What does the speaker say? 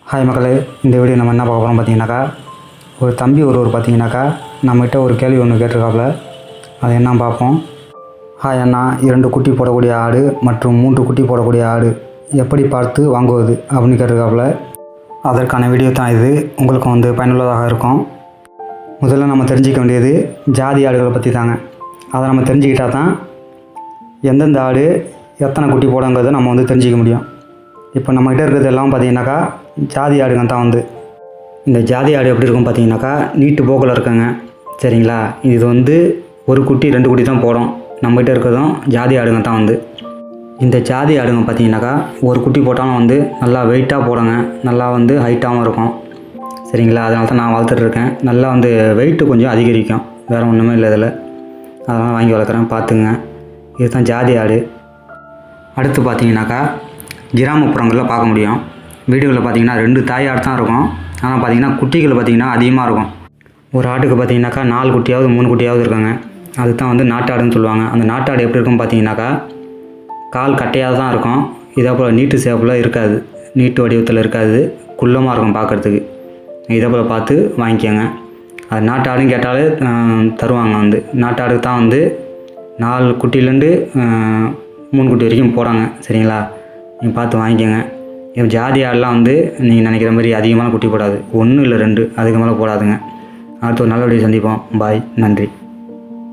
Hi மக்களே, இந்த video நம்ம என்ன பார்க்க போகிறோம் பார்த்தீங்கன்னாக்கா, ஒரு தம்பி ஒருவர் பார்த்தீங்கன்னாக்கா நம்மகிட்ட ஒரு கேள்வி ஒன்று கேட்டிருக்காப்புல. அது என்ன பார்ப்போம். ஹாய் அண்ணா, 2 குட்டி போடக்கூடிய ஆடு மற்றும் 3 குட்டி போடக்கூடிய ஆடு எப்படி பார்த்து வாங்குவது அப்படின்னு கேட்டிருக்காப்புல. அதற்கான வீடியோ தான் இது. உங்களுக்கும் பயனுள்ளதாக இருக்கும். முதல்ல நம்ம தெரிஞ்சிக்க வேண்டியது ஜாதி ஆடுகளை பற்றி தாங்க. அதை நம்ம தெரிஞ்சுக்கிட்டால் தான் எந்தெந்த ஆடு எத்தனை குட்டி போடுங்கிறத நம்ம தெரிஞ்சிக்க முடியும். இப்போ நம்மகிட்ட இருக்கிறது எல்லாம் பார்த்தீங்கன்னாக்கா ஜாதி ஆடுங்க தான். இந்த ஜாதி ஆடு எப்படி இருக்கும் பார்த்தீங்கன்னாக்கா, நீட்டு போக்கில் இருக்குங்க. சரிங்களா, இது ஒரு குட்டி 2 குட்டி தான் போடும். நம்மகிட்ட இருக்கிறதும் ஜாதி ஆடுங்க தான். இந்த ஜாதி ஆடுங்க பார்த்தீங்கன்னாக்கா ஒரு குட்டி போட்டாலும் நல்லா வெயிட்டாக போடுங்க, நல்லா ஹைட்டாகவும் இருக்கும். சரிங்களா, அதனால தான் நான் வளர்த்துட்ருக்கேன். நல்லா வெயிட்டு கொஞ்சம் அதிகரிக்கும், வேறு ஒன்றுமே இல்லை இதில். அதெல்லாம் வாங்கி வளர்க்குறேன், பார்த்துங்க. இது தான் ஜாதி ஆடு. அடுத்து பார்த்தீங்கன்னாக்கா கிராமப்புறங்களில் பார்க்க முடியும். வீடுகளில் பார்த்தீங்கன்னா 2 தாய் ஆடு தான் இருக்கும். ஆனால் பார்த்தீங்கன்னா குட்டிகள் பார்த்தீங்கன்னா அதிகமாக இருக்கும். ஒரு ஆட்டுக்கு பார்த்தீங்கன்னாக்கா 4 குட்டியாவது 3 குட்டியாவது இருக்காங்க. அதுதான் நாட்டாடுன்னு சொல்லுவாங்க. அந்த நாட்டாடு எப்படி இருக்கும் பார்த்தீங்கன்னாக்கா, கால் கட்டையாக தான் இருக்கும். இதே போல் நீட்டு சேப்பில் இருக்காது, நீட்டு வடிவத்தில் இருக்காது, குள்ளமாக இருக்கும் பார்க்குறதுக்கு. இதே போல் பார்த்து வாங்கிக்கோங்க. அது நாட்டாடுன்னு கேட்டாலே தருவாங்க. நாட்டாடு தான் 4 குட்டிலேருந்து 3 குட்டி வரைக்கும் போகிறாங்க. சரிங்களா, நீங்கள் பார்த்து வாங்கிக்கோங்க. இப்போ ஜாதி ஆடெலாம் நீங்கள் நினைக்கிற மாதிரி அதிகமான குட்டி போடாது. 1 இல்லை 2, அதுக்கு மேலே போடாதுங்க. அடுத்து ஒரு நல்ல வீடியோ சந்திப்போம். பாய், நன்றி.